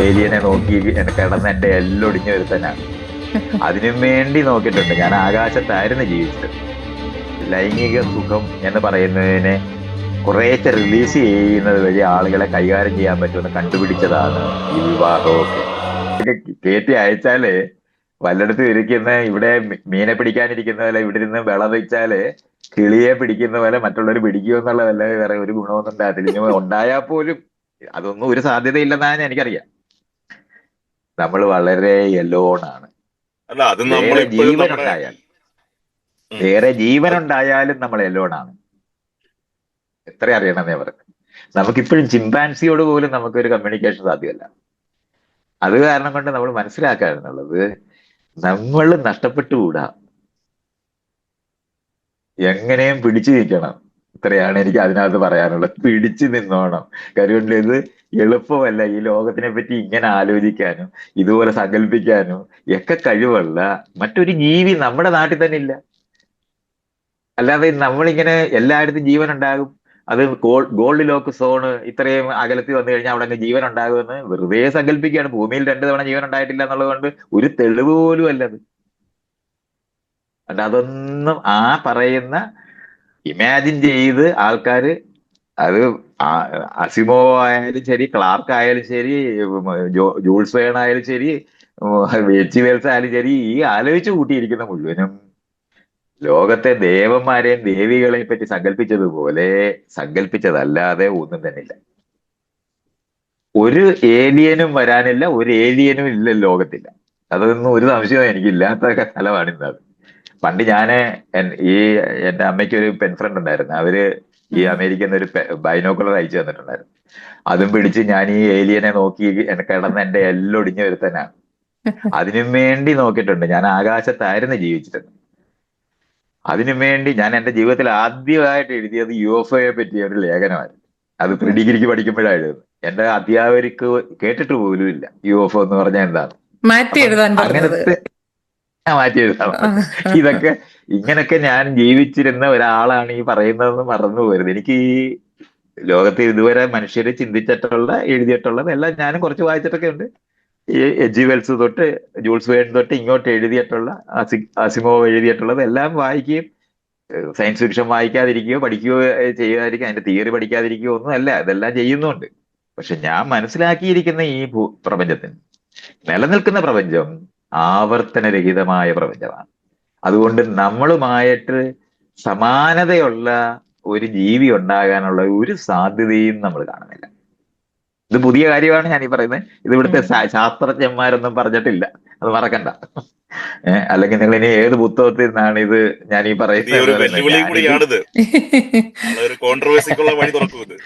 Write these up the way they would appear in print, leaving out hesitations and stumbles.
ഏലിയനെ നോക്കി കിടന്ന് എന്റെ എല്ലൊടിഞ്ഞു വരുത്തനാണ്. അതിനും വേണ്ടി നോക്കിയിട്ടുണ്ട്. ഞാൻ ആകാശത്തായിരുന്നു ജീവിച്ചത്. ലൈംഗിക സുഖം എന്ന് പറയുന്നതിനെ കുറേശ്ശെ റിലീസ് ചെയ്യുന്നത് വഴി ആളുകളെ കൈകാര്യം ചെയ്യാൻ പറ്റുമെന്ന് കണ്ടുപിടിച്ചതാണ് ഈ വിവാഹമൊക്കെ. കയറ്റി അയച്ചാല് വല്ലയിടത്തും ഇരിക്കുന്ന ഇവിടെ മീനെ പിടിക്കാനിരിക്കുന്ന പോലെ ഇവിടെ ഇരുന്ന് വെള്ളം വെച്ചാല് കിളിയെ പിടിക്കുന്ന പോലെ മറ്റുള്ളവർ പിടിക്കുമെന്നുള്ളതല്ല, വേറെ ഒരു ഗുണമൊന്നും ഉണ്ടാകത്തില്ല. ഇനി ഉണ്ടായാൽ പോലും അതൊന്നും ഒരു സാധ്യതയില്ലെന്നാണ് എനിക്കറിയാം. നമ്മൾ വളരെ എലോണാണ്. അല്ല അത് വേറെ നമ്മളിപ്പോഴും നമ്മുടെ ജീവനുണ്ടായാൽ ഉം, വേറെ അത് ജീവനുണ്ടായാലും നമ്മൾ എലോണാണ്. എത്ര അറിയണമെന്നേ അവർക്ക്. നമുക്കിപ്പോഴും ചിമ്പാൻസിയോട് പോലും നമുക്കൊരു കമ്മ്യൂണിക്കേഷൻ സാധ്യമല്ല. അത് കാരണം കൊണ്ട് നമ്മൾ മനസ്സിലാക്കാറുള്ളത് നമ്മൾ നഷ്ടപ്പെട്ടുകൂടാ, എങ്ങനെയും പിടിച്ചു നിൽക്കണം. ഇത്രയാണ് എനിക്ക് അതിനകത്ത് പറയാനുള്ളത്. പിടിച്ചു നിന്നോണം. കാര്യം ഇത് എളുപ്പമല്ല. ഈ ലോകത്തിനെ പറ്റി ഇങ്ങനെ ആലോചിക്കാനും ഇതുപോലെ സങ്കല്പിക്കാനും ഒക്കെ കഴിവുള്ള മറ്റൊരു ജീവി നമ്മുടെ നാട്ടിൽ തന്നെ ഇല്ല. അല്ലാതെ നമ്മളിങ്ങനെ എല്ലായിടത്തും ജീവൻ ഉണ്ടാകും, അത് ഗോൾഡ് ലോക്ക് സോണ് ഇത്രയും അകലത്തിൽ വന്നു കഴിഞ്ഞാൽ അവിടെ അങ്ങ് ജീവൻ ഉണ്ടാകുമെന്ന് വെറുതെ സങ്കല്പിക്കുകയാണ്. ഭൂമിയിൽ 2 തവണ ജീവൻ ഉണ്ടായിട്ടില്ല എന്നുള്ളത് കൊണ്ട് ഒരു തെളിവ് പോലും അല്ലത്. അല്ല അതൊന്നും ആ പറയുന്ന ഇമാജിൻ ചെയ്ത് ആൾക്കാര് അത് അസിമോവ് ആയാലും ശരി, ക്ലാർക്ക് ആയാലും ശരി, ജൂൾസ് വേൺ ആയാലും ശരി, എച്ച് വെൽസ് ആയാലും ശരി, ഈ ആലോചിച്ച് കൂട്ടിയിരിക്കുന്ന മുഴുവനും ലോകത്തെ ദേവന്മാരെയും ദേവികളെയും പറ്റി സങ്കല്പിച്ചതുപോലെ സങ്കല്പിച്ചതല്ലാതെ ഒന്നും തന്നെ ഇല്ല. ഒരു ഏലിയനും വരാനില്ല, ഒരു ഏലിയനും ഇല്ല ലോകത്തില്ല. അതൊന്നും ഒരു സംശയവും എനിക്കില്ലാത്ത സ്ഥലമാണ് ഇന്നത്. പണ്ട് ഞാന് ഈ എന്റെ അമ്മയ്ക്ക് ഒരു പെൻ ഫ്രണ്ട് ഉണ്ടായിരുന്നു. അവര് ഈ അമേരിക്കയിൽ നിന്ന് ഒരു ബൈനോക്കുലർ അയച്ചു തന്നിട്ടുണ്ടായിരുന്നു. അതും പിടിച്ച് ഞാൻ ഈ ഏലിയനെ നോക്കി കിടന്ന് എന്റെ എല്ലൊടിഞ്ഞു വരുത്തനാണ്. അതിനും വേണ്ടി നോക്കിയിട്ടുണ്ട്. ഞാൻ ആകാശത്തായിരുന്നു ജീവിച്ചിരുന്നത്. അതിനു വേണ്ടി ഞാൻ എന്റെ ജീവിതത്തിൽ ആദ്യമായിട്ട് എഴുതിയത് UFOയെ പറ്റിയ ഒരു ലേഖനമായിരുന്നു. അത് പ്രീ ഡിഗ്രിക്ക് പഠിക്കുമ്പോഴാണ് എഴുതുന്നത്. എന്റെ അധ്യാപകർക്ക് കേട്ടിട്ട് പോലും ഇല്ല UFO എന്ന് പറഞ്ഞാൽ എന്താണ്. മാറ്റി അപ്പം എഴുതാൻ പറഞ്ഞത്. അങ്ങനത്തെ മാറ്റി എഴുതാൻ ആ, പറഞ്ഞു. ഇതൊക്കെ ഇങ്ങനൊക്കെ ഞാൻ ജീവിച്ചിരുന്ന ഒരാളാണ് ഈ പറയുന്നതെന്ന് മറന്നു പോകരുത്. എനിക്ക് ഈ ലോകത്തിൽ ഇതുവരെ മനുഷ്യര് ചിന്തിച്ചിട്ടുള്ള എഴുതിയിട്ടുള്ളത് എല്ലാം ഞാനും കുറച്ച് വായിച്ചിട്ടൊക്കെ ഉണ്ട്. ഈ എച്ച് ജി വെൽസ് തൊട്ട് ജൂൾസ് വേൺ തൊട്ട് ഇങ്ങോട്ട് എഴുതിയിട്ടുള്ള അസിമോവ് എഴുതിയിട്ടുള്ളത് എല്ലാം വായിക്കുകയും സയൻസ് ഫിക്ഷൻ വായിക്കാതിരിക്കുകയോ പഠിക്കുകയോ ചെയ്യാതിരിക്കുക, അതിന്റെ തിയറി പഠിക്കാതിരിക്കുകയോ ഒന്നും അല്ല, ഇതെല്ലാം ചെയ്യുന്നുണ്ട്. പക്ഷെ ഞാൻ മനസ്സിലാക്കിയിരിക്കുന്ന ഈ പ്രപഞ്ചത്തിന്, നിലനിൽക്കുന്ന പ്രപഞ്ചം ആവർത്തനരഹിതമായ പ്രപഞ്ചമാണ്. അതുകൊണ്ട് നമ്മളുമായിട്ട് സമാനതയുള്ള ഒരു ജീവി ഉണ്ടാകാനുള്ള ഒരു സാധ്യതയും നമ്മൾ കാണുന്നില്ല. ഇത് പുതിയ കാര്യമാണ് ഞാൻ ഈ പറയുന്നത്. ഇത് ഇവിടുത്തെ ശാസ്ത്രജ്ഞന്മാരൊന്നും പറഞ്ഞിട്ടില്ല, അത് മറക്കണ്ട. അല്ലെങ്കിൽ നിങ്ങൾ ഇനി ഏത് പുസ്തകത്തിൽ നിന്നാണ് ഇത് ഞാൻ ഈ പുതിയ ഒരു പറയുന്നത്? വെല്ലുവിളിയും ഞാനിത് കൂടിയാണിത്. ഒരു കോൺട്രവേഴ്സിക്കുള്ള വഴി തുറക്കും ഇത്.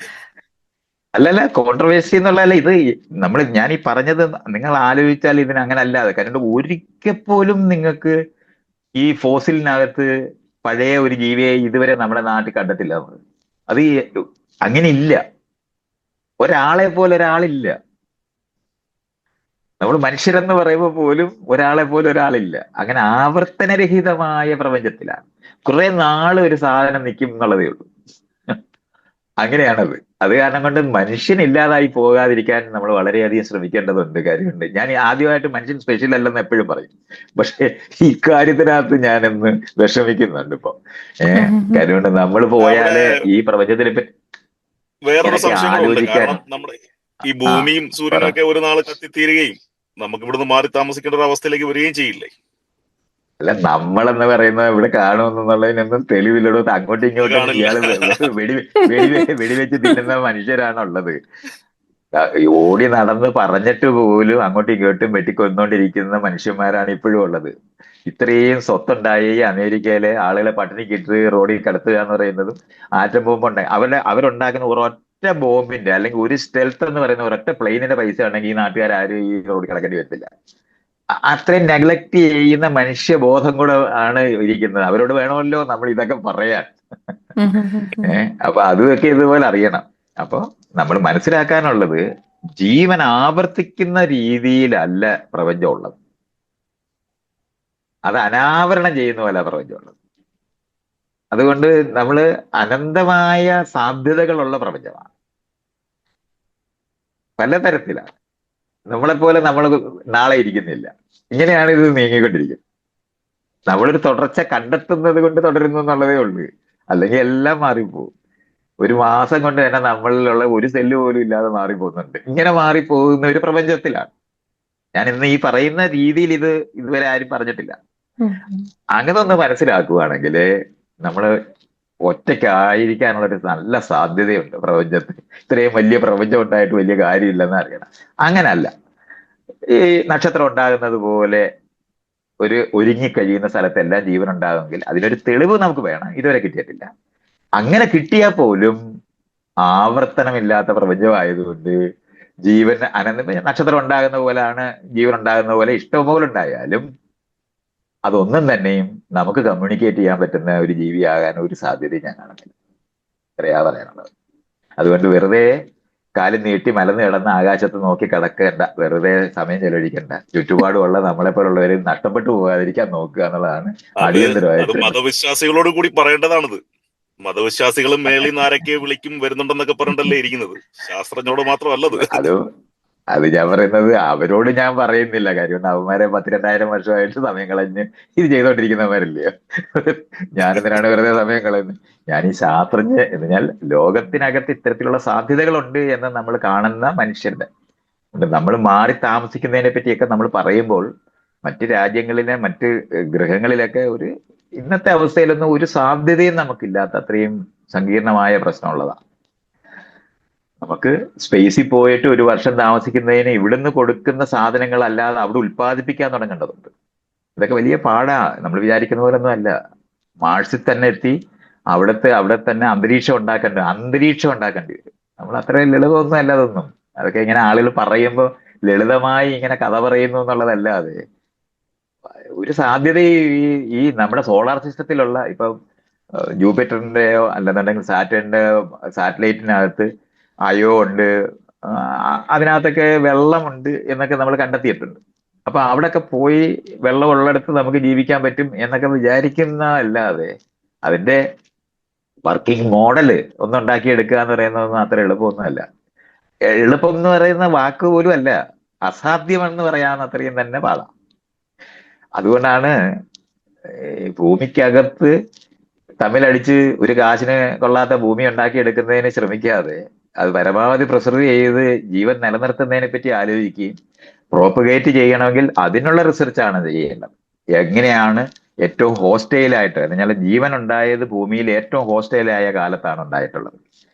അല്ലല്ല, കോൺട്രവേഴ്സി എന്നുള്ളതല്ല ഇത്. ഞാൻ ഈ പറഞ്ഞത് നിങ്ങൾ ആലോചിച്ചാൽ ഇതിന് അങ്ങനെ അല്ലാതെ. കാരണം ഒരിക്കൽ പോലും നിങ്ങൾക്ക് ഈ ഫോസിലിനകത്ത് പഴയ ഒരു ജീവിയെ ഇതുവരെ നമ്മുടെ നാട്ടിൽ കണ്ടിട്ടില്ല നമ്മൾ. അത് അങ്ങനെ ഇല്ല. ഒരാളെ പോലെ ഒരാളില്ല. നമ്മൾ മനുഷ്യരെന്ന് പറയുമ്പോൾ പോലും ഒരാളെ പോലെ ഒരാളില്ല. അങ്ങനെ ആവർത്തനരഹിതമായ പ്രപഞ്ചത്തിലാണ് കുറെ നാൾ ഒരു സാധനം നിൽക്കും എന്നുള്ളതേ ഉള്ളൂ. അങ്ങനെയാണത്. അത് കാരണം കൊണ്ട് മനുഷ്യൻ ഇല്ലാതായി പോകാതിരിക്കാൻ നമ്മൾ വളരെയധികം ശ്രമിക്കേണ്ടതുണ്ട്. കാര്യമുണ്ട്. ഞാൻ ആദ്യമായിട്ട് മനുഷ്യൻ സ്പെഷ്യൽ അല്ലെന്ന് എപ്പോഴും പറയും. പക്ഷെ ഇക്കാര്യത്തിനകത്ത് ഞാനൊന്ന് വിഷമിക്കുന്നുണ്ട് ഇപ്പൊ. കാര്യമുണ്ട്. നമ്മൾ അവിടെ പോയാല് ഈ പ്രപഞ്ചത്തിനെ പറ്റി വേറൊരു ഇങ്ങനെയൊക്കെ സംശയങ്ങളുണ്ട്. കാരണം ആലോചിക്കാനും. നമ്മുടെ ഈ ആ ഭൂമിയും പറ. സൂര്യനൊക്കെ ഒരു നാൾ കത്തിത്തീരുകയും നമുക്ക് ഇവിടുന്ന് മാറി താമസിക്കേണ്ട ഒരു അവസ്ഥയിലേക്ക് വരികയും ചെയ്യില്ലേ? അല്ല, നമ്മളെന്ന് പറയുന്നത് ഇവിടെ കാണുമെന്നുള്ളതിനൊന്നും തെളിവില്ലടോ. അങ്ങോട്ടും അത് ഇങ്ങോട്ടും കാണില്ല. ഇയാള് വെടി വെടി വെടിവെച്ച് തിന്നുന്ന മനുഷ്യരാണുള്ളത്. ഓടി നടന്ന് പറഞ്ഞിട്ട് പോലും അങ്ങോട്ടും ഇങ്ങോട്ടും വെട്ടിക്കൊന്നുകൊണ്ടിരിക്കുന്ന മനുഷ്യന്മാരാണ് ഇപ്പോഴും ഉള്ളത്. ഇത്രയും സ്വത്തുണ്ടായി അമേരിക്കയിലെ ആളുകളെ പട്ടിണിക്കിട്ട് റോഡിൽ കിടത്തുക എന്ന് പറയുന്നതും ആറ്റം ബോംബ് ഉണ്ടായി അവരുണ്ടാക്കുന്ന ഒരൊറ്റ ബോംബിന്റെ അല്ലെങ്കിൽ ഒരു സ്റ്റെൽത്ത് എന്ന് പറയുന്ന ഒരൊറ്റ പ്ലെയിനിന്റെ പൈസ ഉണ്ടെങ്കിൽ ഈ നാട്ടുകാരും ഈ റോഡിൽ കിടക്കേണ്ടി വരത്തില്ല. അത്രയും നെഗ്ലക്ട് ചെയ്യുന്ന മനുഷ്യബോധം കൂടെ ആണ് ഇരിക്കുന്നത്. അവരോട് വേണമല്ലോ നമ്മൾ ഇതൊക്കെ പറയാൻ. അപ്പൊ അതൊക്കെ ഇതുപോലെ അറിയണം. അപ്പൊ നമ്മൾ മനസ്സിലാക്കാനുള്ളത് ജീവൻ ആവർത്തിക്കുന്ന രീതിയിലല്ല പ്രപഞ്ചം ഉള്ളത്. അത് അനാവരണം ചെയ്യുന്ന പോലെ പ്രപഞ്ചമുള്ളത്. അതുകൊണ്ട് നമ്മള് അനന്തമായ സാധ്യതകളുള്ള പ്രപഞ്ചമാണ്. പലതരത്തിലാണ്. നമ്മളെപ്പോലെ നമ്മൾ നാളെ ഇരിക്കുന്നില്ല. ഇങ്ങനെയാണ് ഇത് നീങ്ങിക്കൊണ്ടിരിക്കുന്നത്. നമ്മളൊരു തുടർച്ച കണ്ടെത്തുന്നത് കൊണ്ട് തുടരുന്നു എന്നുള്ളതേ ഉള്ളൂ. അല്ലെങ്കിൽ എല്ലാം മാറിപ്പോവും. ഒരു മാസം കൊണ്ട് തന്നെ നമ്മളിലുള്ള ഒരു സെല്ല് പോലും ഇല്ലാതെ മാറിപ്പോകുന്നുണ്ട്. ഇങ്ങനെ മാറിപ്പോകുന്ന ഒരു പ്രപഞ്ചത്തിലാണ് ഞാൻ ഇന്ന് ഈ പറയുന്ന രീതിയിൽ. ഇത് ഇതുവരെ ആരും പറഞ്ഞിട്ടില്ല. ഉം. അങ്ങനെ ഒന്ന് മനസ്സിലാക്കുവാണെങ്കിൽ നമ്മൾ ഒറ്റയ്ക്കായിരിക്കാനുള്ള ഒരു നല്ല സാധ്യതയുണ്ട് പ്രപഞ്ചത്തിൽ. ഇത്രയും വലിയ പ്രപഞ്ചം ഉണ്ടായിട്ട് വലിയ കാര്യമില്ലെന്ന് അറിയണം. അങ്ങനല്ല. ഈ നക്ഷത്രം ഉണ്ടാകുന്നത് പോലെ ഒരു ഒരുങ്ങിക്കഴിയുന്ന സ്ഥലത്തെല്ലാം ജീവൻ ഉണ്ടാകുമെങ്കിൽ അതിനൊരു തെളിവ് നമുക്ക് വേണം. ഇതുവരെ കിട്ടിയിട്ടില്ല. അങ്ങനെ കിട്ടിയാൽ പോലും ആവർത്തനമില്ലാത്ത പ്രപഞ്ചമായതുകൊണ്ട് ജീവൻ നക്ഷത്രം ഉണ്ടാകുന്ന പോലെയാണ് ജീവൻ ഉണ്ടാകുന്ന പോലെ ഇഷ്ടംപോലെ ഉണ്ടായാലും അതൊന്നും തന്നെയും നമുക്ക് കമ്മ്യൂണിക്കേറ്റ് ചെയ്യാൻ പറ്റുന്ന ഒരു ജീവിയാകാൻ ഒരു സാധ്യതയും ഞാൻ കാണുന്നില്ല. ഇത്രയാ പറയാനുള്ളത്. അതുകൊണ്ട് വെറുതെ കാലും നീട്ടി മലന്ന് കിടന്ന് ആകാശത്ത് നോക്കി കിടക്കേണ്ട, വെറുതെ സമയം ചെലവഴിക്കണ്ട. ചുറ്റുപാടുമുള്ള നമ്മളെ പോലുള്ളവരെ നഷ്ടപ്പെട്ടു പോകാതിരിക്കാൻ നോക്കുക എന്നുള്ളതാണ് അത് അടിയന്തരമായിട്ട് വേണ്ടത്. മതവിശ്വാസികളോട് കൂടി പറയേണ്ടതാണിത്. മതവിശ്വാസികളും മേളിൽ നിന്ന് ആരൊക്കെ വിളിക്കും വരുന്നുണ്ടെന്നൊക്കെ പറഞ്ഞിട്ടല്ലേ ഇരിക്കുന്നത്. ശാസ്ത്രജ്ഞരോട് മാത്രമല്ലത്. അത് അത് ഞാൻ പറയുന്നത് അവരോട് ഞാൻ പറയുന്നില്ല. കാര്യം അവന്മാരെ 10,000-2000 വർഷമായിട്ട് സമയം കളഞ്ഞ് ഇത് ചെയ്തോണ്ടിരിക്കുന്നവരല്ലയോ. ഞാനെന്തിനാണ് വെറുതെ സമയം കളയുന്നത്? ഞാൻ ഈ ശാസ്ത്രജ്ഞ എന്ന് പറഞ്ഞാൽ ലോകത്തിനകത്ത് ഇത്തരത്തിലുള്ള സാധ്യതകളുണ്ട് എന്ന് നമ്മൾ കാണുന്ന മനുഷ്യരുടെ നമ്മൾ മാറി താമസിക്കുന്നതിനെ പറ്റിയൊക്കെ നമ്മൾ പറയുമ്പോൾ മറ്റ് രാജ്യങ്ങളിലെ മറ്റ് ഗ്രഹങ്ങളിലൊക്കെ ഒരു ഇന്നത്തെ അവസ്ഥയിലൊന്നും ഒരു സാധ്യതയും നമുക്കില്ലാത്ത അത്രയും സങ്കീർണമായ പ്രശ്നമുള്ളതാണ്. നമുക്ക് സ്പേസിൽ പോയിട്ട് ഒരു വർഷം താമസിക്കുന്നതിന് ഇവിടുന്ന് കൊടുക്കുന്ന സാധനങ്ങൾ അല്ലാതെ അവിടെ ഉൽപ്പാദിപ്പിക്കാൻ തുടങ്ങേണ്ടതുണ്ട്. ഇതൊക്കെ വലിയ പാടാ. നമ്മൾ വിചാരിക്കുന്ന പോലെ ഒന്നും അല്ല. മാർസിൽ തന്നെ എത്തി അവിടെ തന്നെ അന്തരീക്ഷം ഉണ്ടാക്കേണ്ടി വരും. നമ്മൾ അത്രയും ലളിതമൊന്നും അല്ല അതൊന്നും. അതൊക്കെ ഇങ്ങനെ ആളുകൾ പറയുമ്പോൾ ലളിതമായി ഇങ്ങനെ കഥ പറയുന്നു എന്നുള്ളതല്ലാതെ ഒരു സാധ്യത ഈ നമ്മുടെ സോളാർ സിസ്റ്റത്തിലുള്ള ഇപ്പൊ ജൂപ്പിറ്ററിന്റെയോ അല്ലെന്നുണ്ടെങ്കിൽ സാറ്റേണിന്റെ സാറ്റലൈറ്റിനകത്ത് അയോ ഉണ്ട്, അതിനകത്തൊക്കെ വെള്ളമുണ്ട് എന്നൊക്കെ നമ്മൾ കണ്ടെത്തിയിട്ടുണ്ട്. അപ്പൊ അവിടെയൊക്കെ പോയി വെള്ളം ഉള്ളിടത്ത് നമുക്ക് ജീവിക്കാൻ പറ്റും എന്നൊക്കെ വിചാരിക്കുന്ന അല്ലാതെ അതിന്റെ വർക്കിംഗ് മോഡല് ഒന്നുണ്ടാക്കി എടുക്കുക എന്ന് പറയുന്നതൊന്നും അത്ര എളുപ്പമൊന്നുമല്ല. എളുപ്പം എന്ന് പറയുന്ന വാക്ക് പോലും അല്ല, അസാധ്യമെന്ന് പറയാവുന്ന അത്രയും തന്നെ പാടാം. അതുകൊണ്ടാണ് ഭൂമിക്കകത്ത് തമ്മിലടിച്ച് ഒരു കാശിന് കൊള്ളാത്ത ഭൂമി ഉണ്ടാക്കി എടുക്കുന്നതിന് ശ്രമിക്കാതെ അത് പരമാവധി പ്രിസർവ് ചെയ്ത് ജീവൻ നിലനിർത്തുന്നതിനെ പറ്റി ആലോചിക്കുകയും പ്രോപ്പഗേറ്റ് ചെയ്യണമെങ്കിൽ അതിനുള്ള റിസർച്ചാണ് ചെയ്യേണ്ടത്. എങ്ങനെയാണ് ഏറ്റവും ഹോസ്റ്റൈലായിട്ട് എന്നാൽ ജീവൻ ഉണ്ടായത് ഭൂമിയിൽ ഏറ്റവും ഹോസ്റ്റൈലായ കാലത്താണ് ഉണ്ടായിട്ടുള്ളത്.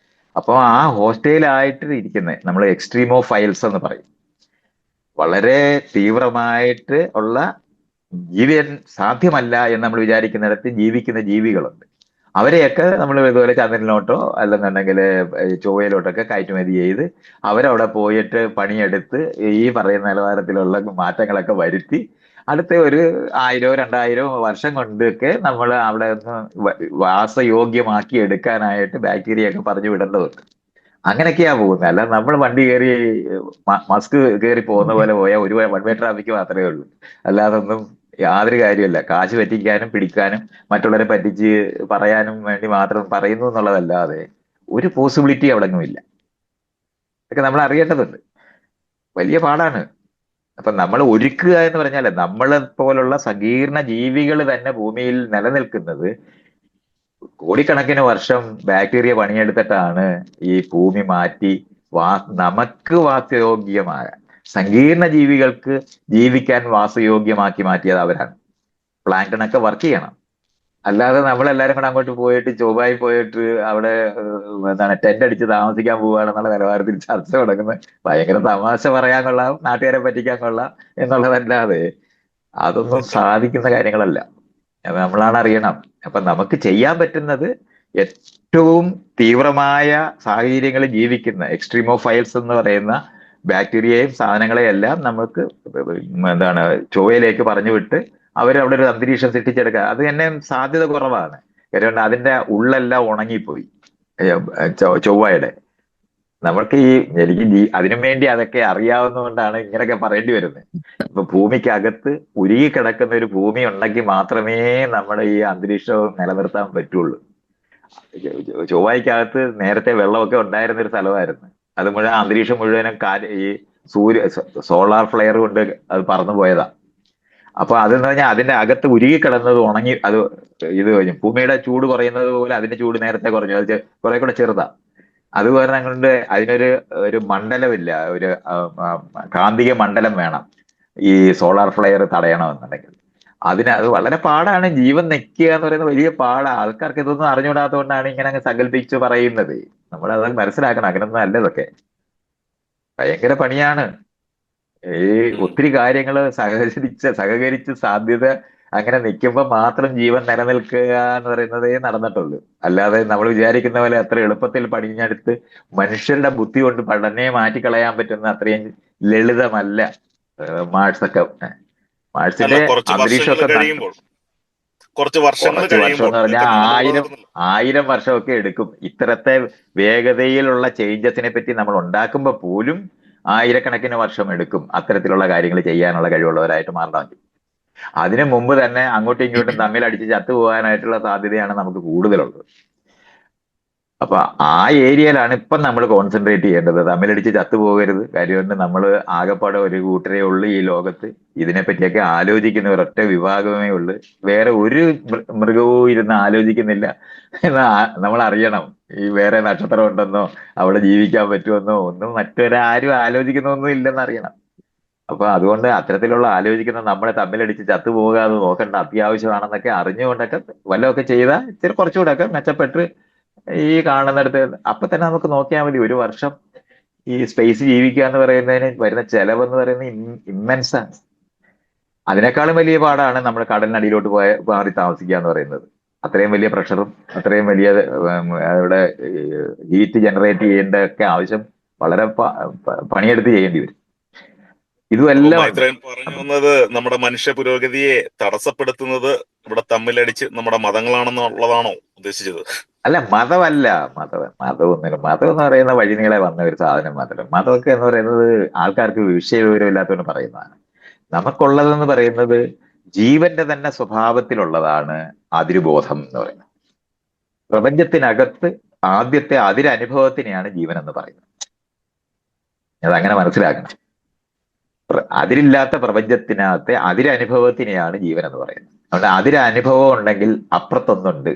അപ്പോൾ ആ ഹോസ്റ്റൈലായിട്ട് ഇരിക്കുന്നത് നമ്മൾ എക്സ്ട്രീമോഫൈൽസ് എന്ന് പറയും. വളരെ തീവ്രമായിട്ട് ഉള്ള ജീവൻ സാധ്യമല്ല എന്ന് നമ്മൾ വിചാരിക്കുന്നിടത്ത് ജീവിക്കുന്ന ജീവികളുണ്ട്. അവരെയൊക്കെ നമ്മൾ ഇതുപോലെ ചന്ദ്രനിലോട്ടോ അല്ലെന്നുണ്ടെങ്കിൽ ചൊവ്വയിലോട്ടൊക്കെ കയറ്റുമതി ചെയ്ത് അവരവിടെ പോയിട്ട് പണിയെടുത്ത് ഈ പറയുന്ന നിലവാരത്തിലുള്ള മാറ്റങ്ങളൊക്കെ വരുത്തി അടുത്ത ഒരു 1000-2000 വർഷം കൊണ്ടൊക്കെ നമ്മൾ അവിടെ ഒന്ന് വാസയോഗ്യമാക്കി എടുക്കാനായിട്ട് ബാക്ടീരിയ ഒക്കെ പറഞ്ഞു വിടേണ്ടതുണ്ട്. അങ്ങനെയൊക്കെയാ പോകുന്നത്. അല്ല നമ്മൾ വണ്ടി കയറി മസ്ക് കയറി പോകുന്ന പോലെ പോയാൽ ഒരു വൺ വേ ട്രാഫിക് മാത്രമേ ഉള്ളൂ. അല്ലാതൊന്നും യാതൊരു കാര്യമല്ല. കാശ് പറ്റിക്കാനും പിടിക്കാനും മറ്റുള്ളവരെ പറ്റിച്ച് പറയാനും വേണ്ടി മാത്രം പറയുന്നു എന്നുള്ളതല്ലാതെ ഒരു പോസിബിലിറ്റി അവിടെ ഇല്ല. ഇതൊക്കെ നമ്മൾ അറിയേണ്ടതുണ്ട്. വലിയ പാടാണ്. അപ്പൊ നമ്മൾ ഒരുക്കുക എന്ന് പറഞ്ഞാൽ നമ്മളെ പോലുള്ള സങ്കീർണ ജീവികൾ തന്നെ ഭൂമിയിൽ നിലനിൽക്കുന്നത് കോടിക്കണക്കിന് വർഷം ബാക്ടീരിയ പണിയെടുത്തിട്ടാണ് ഈ ഭൂമി മാറ്റി നമുക്ക് വാസയോഗ്യമായ സങ്കീർണ ജീവികൾക്ക് ജീവിക്കാൻ വാസയോഗ്യമാക്കി മാറ്റിയത് അവരാണ്. പ്ലാങ്ടണൊക്കെ വർക്ക് ചെയ്യണം. അല്ലാതെ നമ്മളെല്ലാരും കൂടെ അങ്ങോട്ട് പോയിട്ട് ചൊവ്വായി പോയിട്ട് അവിടെ ടെന്റ് അടിച്ച് താമസിക്കാൻ പോവുകയാണെന്നുള്ള നിലവാരത്തിൽ ചർച്ച തുടങ്ങുന്നത് ഭയങ്കര തമാശ പറയാൻ കൊള്ളാം, നാട്ടുകാരെ പറ്റിക്കാൻ കൊള്ളാം എന്നുള്ളതല്ലാതെ അതൊന്നും സാധിക്കുന്ന കാര്യങ്ങളല്ല. അത് നമ്മളാണ് അറിയണം. അപ്പൊ നമുക്ക് ചെയ്യാൻ പറ്റുന്നത് ഏറ്റവും തീവ്രമായ സാഹചര്യങ്ങളിൽ ജീവിക്കുന്ന എക്സ്ട്രീമോഫൈൽസ് എന്ന് പറയുന്ന ബാക്ടീരിയയും സാധനങ്ങളെയും എല്ലാം നമുക്ക് ചൊവ്വയിലേക്ക് പറഞ്ഞു വിട്ട് അവരവിടെ ഒരു അന്തരീക്ഷം സൃഷ്ടിച്ചെടുക്കുക. അത് തന്നെ സാധ്യത കുറവാണ്. കാരണം അതിന്റെ ഉള്ളെല്ലാം ഉണങ്ങിപ്പോയി ചൊവ്വയുടെ. നമുക്ക് എനിക്ക് അതിനു വേണ്ടി അതൊക്കെ അറിയാവുന്നതുകൊണ്ടാണ് ഇങ്ങനെയൊക്കെ പറയേണ്ടി വരുന്നത്. ഇപ്പൊ ഭൂമിക്കകത്ത് ഉരുകി കിടക്കുന്ന ഒരു ഭൂമി ഉണ്ടെങ്കിൽ മാത്രമേ നമ്മുടെ ഈ അന്തരീക്ഷം നിലനിർത്താൻ പറ്റുള്ളൂ. ചൊവ്വായ്ക്കകത്ത് നേരത്തെ വെള്ളമൊക്കെ ഉണ്ടായിരുന്ന ഒരു സ്ഥലമായിരുന്നു. അത് മുഴുവൻ അന്തരീക്ഷം മുഴുവനും ഈ സോളാർ ഫ്ലെയർ കൊണ്ട് അത് പറന്നു പോയതാ. അപ്പൊ അതെന്ന് പറഞ്ഞാൽ അതിന്റെ അകത്ത് ഉരുകി കിടന്നത് ഉണങ്ങി അത് ഇത് കഴിഞ്ഞു. ഭൂമിയുടെ ചൂട് കുറയുന്നത് പോലെ അതിന്റെ ചൂട് നേരത്തെ കുറഞ്ഞു. അത് കുറെ കൂടെ ചെറുതാ. അത് കാരണം കൊണ്ട് അതിനൊരു ഒരു മണ്ഡലമില്ല, ഒരു കാന്തിക മണ്ഡലം വേണം ഈ സോളാർ ഫ്ലെയർ തടയണമെന്നുണ്ടെങ്കിൽ. അത് വളരെ പാടാണ്. ജീവൻ നിൽക്കുക എന്ന് പറയുന്നത് വലിയ പാടാ. ആൾക്കാർക്ക് ഇതൊന്നും അറിഞ്ഞുകൂടാത്തതുകൊണ്ടാണ് ഇങ്ങനെ അങ്ങ് സങ്കല്പിച്ച് പറയുന്നത്. നമ്മളത് മനസ്സിലാക്കണം. അങ്ങനൊന്നും അല്ല ഇതൊക്കെ. ഭയങ്കര പണിയാണ്. ഈ ഉം. ഒത്തിരി കാര്യങ്ങൾ സഹകരിച്ച് സാധ്യത അങ്ങനെ നിൽക്കുമ്പോൾ മാത്രം ജീവൻ നിലനിൽക്കുക എന്ന് പറയുന്നതേ നടന്നിട്ടുള്ളൂ. അല്ലാതെ നമ്മൾ വിചാരിക്കുന്ന പോലെ അത്ര എളുപ്പത്തിൽ പണിഞ്ഞെടുത്ത് മനുഷ്യരുടെ ബുദ്ധി കൊണ്ട് പഠനയെ മാറ്റിക്കളയാൻ പറ്റുന്ന അത്രയും ലളിതമല്ല മാർസൊക്കെ. അല്ല, മാർസിന്റെ കുറച്ച് വർഷങ്ങൾ അന്തരീക്ഷമൊക്കെ കഴിയുമ്പോൾ കുറച്ച് വർഷങ്ങൾ കുറച്ച് വർഷം കഴിയുമ്പോൾ എന്ന് പറഞ്ഞാൽ എത്രയും നമ്മൾ ആയിരം വളർന്നില്ല. ആയിരം വർഷമൊക്കെ എടുക്കും. ഇത്തരത്തെ വേഗതയിലുള്ള ചേഞ്ചസിനെ പറ്റി നമ്മൾ ഉണ്ടാക്കുമ്പോൾ പോലും ആയിരക്കണക്കിന് വർഷം എടുക്കും അത്തരത്തിലുള്ള കാര്യങ്ങൾ ചെയ്യാനുള്ള കഴിവുള്ളവരായിട്ട് മാറണമെങ്കിൽ. അതിനു മുമ്പ് തന്നെ അങ്ങോട്ടും ഇങ്ങോട്ടും തമ്മിൽ അടിച്ച് ചത്തുപോകാനായിട്ടുള്ള സാധ്യതയാണ് നമുക്ക് കൂടുതലുള്ളത്. അപ്പൊ ആ ഏരിയയിലാണ് ഇപ്പൊ നമ്മൾ കോൺസെൻട്രേറ്റ് ചെയ്യേണ്ടത്. തമ്മിലടിച്ച് ചത്തുപോകരുത്. കാര്യമുണ്ട്, നമ്മൾ ആകെപ്പാടെ ഒരു കൂട്ടരേ ഉള്ളൂ ഈ ലോകത്ത്. ഇതിനെപ്പറ്റിയൊക്കെ ആലോചിക്കുന്ന ഒരൊറ്റ വിഭാഗമേ ഉള്ളൂ. വേറെ ഒരു മൃഗവും ഇരുന്ന് ആലോചിക്കുന്നില്ല എന്ന് നമ്മൾ അറിയണം. ഈ വേറെ നക്ഷത്രം ഉണ്ടെന്നോ അവിടെ ജീവിക്കാൻ പറ്റുമെന്നോ ഒന്നും മറ്റൊരാരും ആലോചിക്കുന്നൊന്നും ഇല്ലെന്ന് അറിയണം. അപ്പൊ അതുകൊണ്ട് അത്തരത്തിലുള്ള ആലോചിക്കുന്ന നമ്മളെ തമ്മിലടിച്ച് ചത്തുപോകാതെ നോക്കേണ്ട അത്യാവശ്യമാണെന്നൊക്കെ അറിഞ്ഞുകൊണ്ടൊക്കെ വല്ലതൊക്കെ ചെയ്താൽ ഇത്തിരി കുറച്ചുകൂടെ ഒക്കെ മെച്ചപ്പെട്ട് ഈ കാണുന്നിടത്ത് അപ്പൊ തന്നെ നമുക്ക് നോക്കിയാൽ മതി. ഒരു വർഷം ഈ സ്പേസ് ജീവിക്കുക എന്ന് പറയുന്നതിന് വരുന്ന ചെലവെന്ന് പറയുന്നത് ഇമ്മൻസ് ആണ്. അതിനേക്കാളും വലിയ പാടാണ് നമ്മൾ കടലിനടിയിലോട്ട് മാറി താമസിക്കുക എന്ന് പറയുന്നത്. അത്രയും വലിയ പ്രഷറും അത്രയും വലിയ അവിടെ ഹീറ്റ് ജനറേറ്റ് ചെയ്യേണ്ട ഒക്കെ ആവശ്യം വളരെ പണിയെടുത്ത് ചെയ്യേണ്ടി വരും. അപ്പൊ ഇതുമെല്ലാം ഉണ്ട്. മൈത്രേയൻ പറഞ്ഞു വന്നത് നമ്മുടെ മനുഷ്യ പുരോഗതിയെ തടസ്സപ്പെടുത്തുന്നത് ഇവിടെ തമ്മിലടിച്ച് നമ്മുടെ മതങ്ങളാണെന്നുള്ളതാണോ ഉദ്ദേശിച്ചത്? അല്ല, മതമല്ല. മതമൊന്നുമില്ല. മതം എന്ന് പറയുന്ന വഴിനീളെ വന്ന ഒരു സാധനം മാത്രം. മതമൊക്കെ എന്ന് പറയുന്നത് ആൾക്കാർക്ക് വിഷയവിവരമില്ലാത്തവന് പറയുന്നതാണ്. നമുക്കുള്ളതെന്ന് പറയുന്നത് ജീവന്റെ തന്നെ സ്വഭാവത്തിലുള്ളതാണ് അതിരുബോധം എന്ന് പറയുന്നത്. പ്രപഞ്ചത്തിനകത്ത് ആദ്യത്തെ അതിരനുഭവത്തിനെയാണ് ജീവൻ എന്ന് പറയുന്നത്. അതങ്ങനെ മനസ്സിലാക്കണം. അതിരില്ലാത്ത പ്രപഞ്ചത്തിനകത്തെ അതിരനുഭവത്തിനെയാണ് ജീവൻ എന്ന് പറയുന്നത്. അതുകൊണ്ട് അതിരനുഭവം ഉണ്ടെങ്കിൽ അപ്പുറത്തൊന്നുണ്ട്,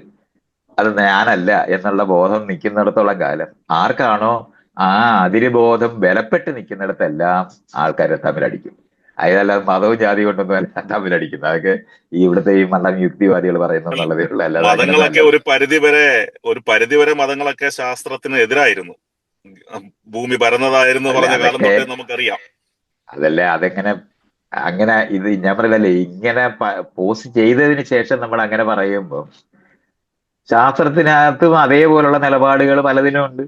അത് ഞാനല്ല എന്നുള്ള ബോധം നിൽക്കുന്നിടത്തോളം കാലം ആർക്കാണോ ആ അതിരുബോധം ബലപ്പെട്ട് നിൽക്കുന്നിടത്തെല്ലാം ആൾക്കാരെ തമ്മിലടിക്കും. അതല്ലാതെ മതവും ജാതി കൊണ്ടൊന്നും അല്ല തമ്മിലടിക്കുന്നത്. അതൊക്കെ ഈ ഇവിടുത്തെ ഈ മണ്ടൻ യുക്തിവാദികൾ പറയുന്നു അല്ല, എന്നുള്ളതേ ഉള്ളൂ. അല്ലാതെ അങ്ങനൊന്നും മതങ്ങളൊക്കെ അല്ല. ഒരു പരിധി വരെ മതങ്ങളൊക്കെ ശാസ്ത്രത്തിന് എതിരായിരുന്നു. ഭൂമി പരന്നതായിരുന്നു അല്ല, പറഞ്ഞ കാലം അതൊക്കെ തൊട്ടേ നമുക്കറിയാം. അതല്ലേ അതെങ്ങനെ അങ്ങനെ ഇത് ഞാൻ പറയലല്ലേ ഇങ്ങനെ പോസ്റ്റ് ചെയ്തതിന് ശേഷം നമ്മൾ അങ്ങനെ പറയുമ്പോൾ ശാസ്ത്രത്തിനകത്തും അതേപോലുള്ള നിലപാടുകൾ പലതിനും ഉണ്ട്.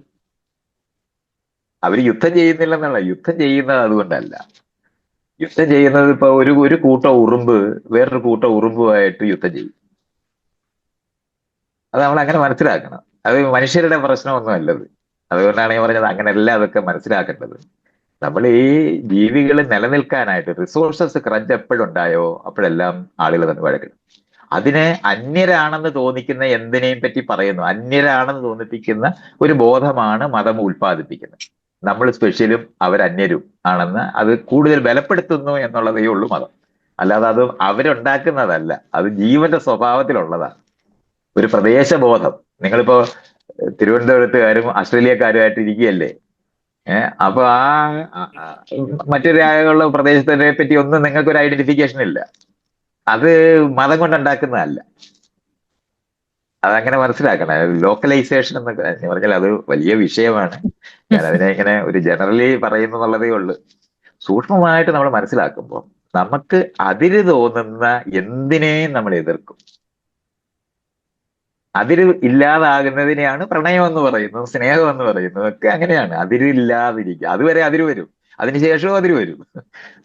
അവർ യുദ്ധം ചെയ്യുന്നില്ലെന്നുള്ള, യുദ്ധം ചെയ്യുന്നത് അതുകൊണ്ടല്ല. യുദ്ധം ചെയ്യുന്നത് ഇപ്പൊ ഒരു കൂട്ടം ഉറുമ്പ് വേറൊരു കൂട്ടം ഉറുമ്പുമായിട്ട് യുദ്ധം ചെയ്യും. അത് നമ്മൾ അങ്ങനെ മനസ്സിലാക്കണം. അത് മനുഷ്യരുടെ പ്രശ്നമൊന്നും അല്ലത്. അതുകൊണ്ടാണ് ഞാൻ പറഞ്ഞത് അങ്ങനെയല്ല അതൊക്കെ മനസ്സിലാക്കേണ്ടത്. നമ്മൾ ഈ ജീവികൾ നിലനിൽക്കാനായിട്ട് റിസോഴ്സസ് ക്രഞ്ച് എപ്പോഴുണ്ടായോ അപ്പോഴെല്ലാം ആളുകൾ തന്നെ വഴക്കിടും. അതിനെ അന്യരാണെന്ന് തോന്നിക്കുന്ന എന്തിനേയും പറ്റി പറയുന്നു. അന്യരാണെന്ന് തോന്നിപ്പിക്കുന്ന ഒരു ബോധമാണ് മതം ഉൽപ്പാദിപ്പിക്കുന്നത്. നമ്മൾ സ്പെഷ്യലും അവരന്യരും ആണെന്ന് അത് കൂടുതൽ ബലപ്പെടുത്തുന്നു എന്നുള്ളതേ ഉള്ളൂ മതം. അല്ലാതെ അത് അവരുണ്ടാക്കുന്നതല്ല. അത് ജീവന്റെ സ്വഭാവത്തിലുള്ളതാണ്. ഒരു പ്രദേശബോധം. നിങ്ങളിപ്പോ തിരുവനന്തപുരത്തുകാരും ഓസ്ട്രേലിയക്കാരുമായിട്ട് ഇരിക്കുകയല്ലേ. അപ്പൊ മറ്റൊരു രാജ്യങ്ങളുള്ള പ്രദേശത്തിനെ പറ്റി ഒന്നും നിങ്ങൾക്ക് ഒരു ഐഡന്റിഫിക്കേഷൻ ഇല്ല. അത് മതം കൊണ്ടുണ്ടാക്കുന്നതല്ല. അതങ്ങനെ മനസ്സിലാക്കണം. ലോക്കലൈസേഷൻ എന്നൊക്കെ പറഞ്ഞാൽ അത് വലിയ വിഷയമാണ്. ഞാൻ അതിനെ ഇങ്ങനെ ഒരു ജനറലി പറയുന്നു എന്നുള്ളതേ ഉള്ളൂ. സൂക്ഷ്മമായിട്ട് നമ്മൾ മനസ്സിലാക്കുമ്പോൾ നമുക്ക് അതിര് തോന്നുന്ന എന്തിനേയും നമ്മൾ എതിർക്കും. അതിര് ഇല്ലാതാകുന്നതിനെയാണ് പ്രണയം എന്ന് പറയുന്നത്, സ്നേഹം എന്ന് പറയുന്നത്. ഒക്കെ അങ്ങനെയാണ്. അതിരില്ലാതിരിക്കുക. അതുവരെ അതിര് വരും, അതിനുശേഷവും അതിര് വരും.